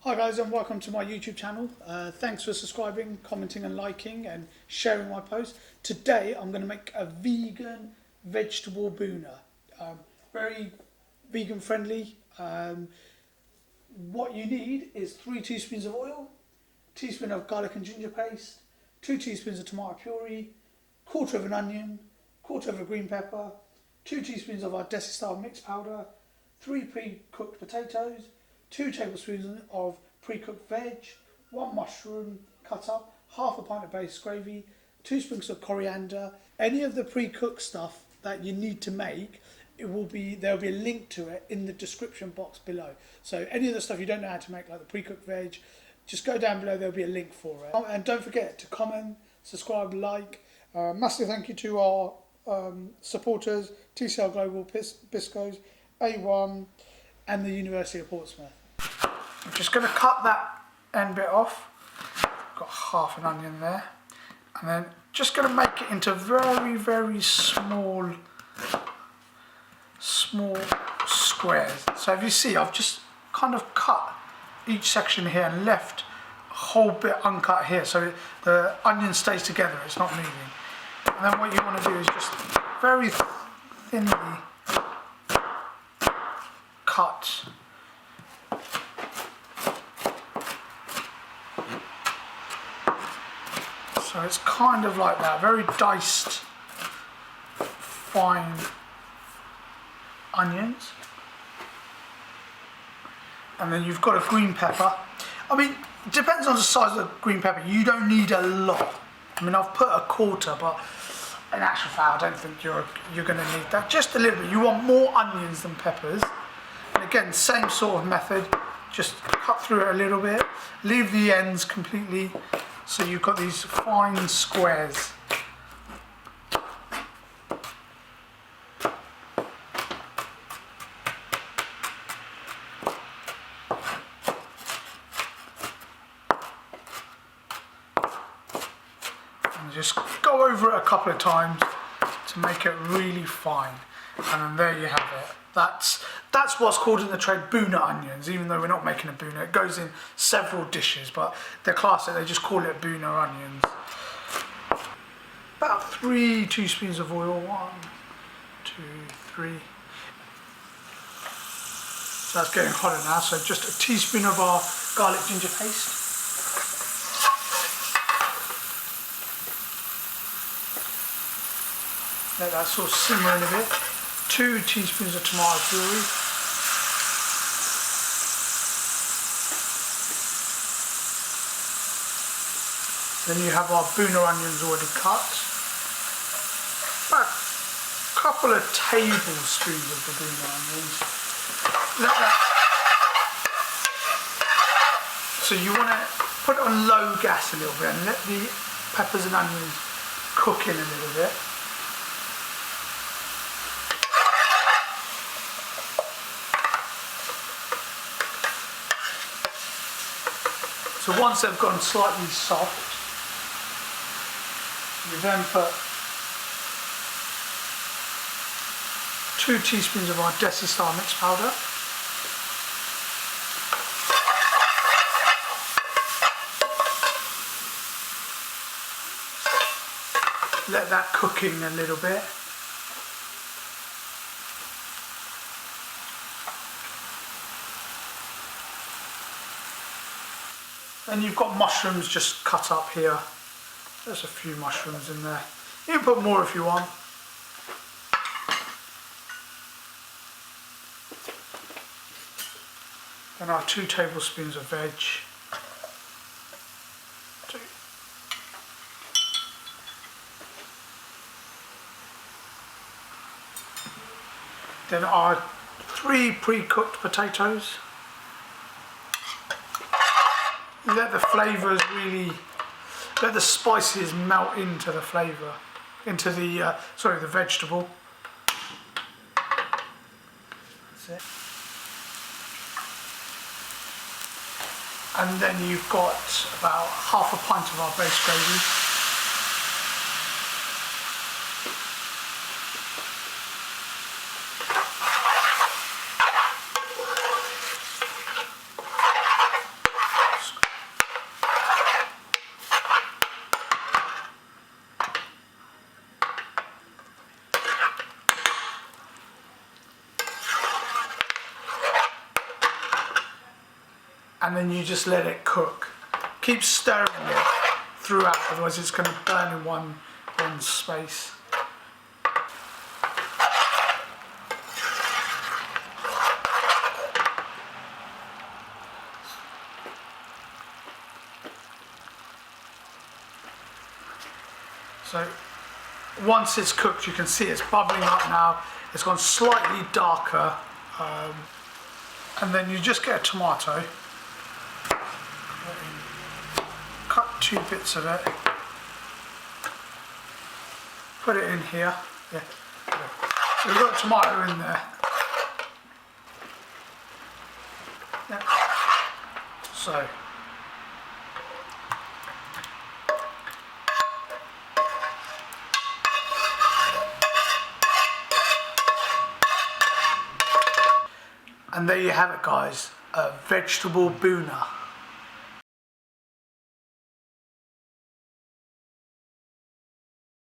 Hi guys, and welcome to my YouTube channel. Thanks for subscribing, commenting and liking and sharing my posts. Today I'm going to make a vegan vegetable Bhuna. Very vegan friendly. What you need is 3 teaspoons of oil, teaspoon of garlic and ginger paste, 2 teaspoons of tomato puree, quarter of an onion, quarter of a green pepper, 2 teaspoons of our desi style mixed powder, 3 pre-cooked potatoes, 2 tablespoons of pre-cooked veg, 1 mushroom cut up, half a pint of base gravy, 2 sprigs of coriander. Any of the pre-cooked stuff that you need to make, there'll be a link to it in the description box below. So any of the stuff you don't know how to make, like the pre-cooked veg, just go down below, there'll be a link for it. And don't forget to comment, subscribe, like. Massive thank you to our supporters, TCL Global, Biscoes, A1 and the University of Portsmouth. I'm just going to cut that end bit off. Got half an onion there, and then just going to make it into very small squares. So if you see, I've just kind of cut each section here and left a whole bit uncut here, so the onion stays together, it's not moving. And then what you want to do is just very thinly cut. So it's kind of like that, very diced, fine onions. And then you've got a green pepper. I mean, it depends on the size of the green pepper. You don't need a lot. I mean, I've put a quarter, but in actual fact, I don't think you're going to need that. Just a little bit. You want more onions than peppers. And again, same sort of method. Just cut through it a little bit. Leave the ends completely. So you've got these fine squares. And just go over it a couple of times to make it really fine. And then there you have it. That's what's called in the trade Bhuna onions, even though we're not making a Bhuna. It goes in several dishes, but they're classic, they just call it Bhuna onions. About 3 teaspoons of oil, 1, 2, 3. So that's getting hotter now, so just a teaspoon of our garlic ginger paste. Let that sort of simmer in a bit. 2 teaspoons of tomato puree. Then you have our Bhuna onions already cut. About a couple of tablespoons of the Bhuna onions. Let that. So you want to put it on low gas a little bit and let the peppers and onions cook in a little bit. So once they've gone slightly soft, you then put 2 teaspoons of our desi style mixed powder. Let that cook in a little bit. Then you've got mushrooms just cut up here. There's a few mushrooms in there. You can put more if you want. Then our 2 tablespoons of veg. 2. Then our 3 pre-cooked potatoes. Let the flavours really, let the spices melt into the flavour, into the, the vegetable. That's it. And then you've got about half a pint of our base gravy. and then you just let it cook. Keep stirring it throughout, otherwise it's going to burn in one space. So once it's cooked, you can see it's bubbling up now. It's gone slightly darker, and then you just get a tomato. Cut 2 bits of it. Put it in here. Yeah. So we've got a tomato in there. Yeah. So. And there you have it, guys, a vegetable Bhuna.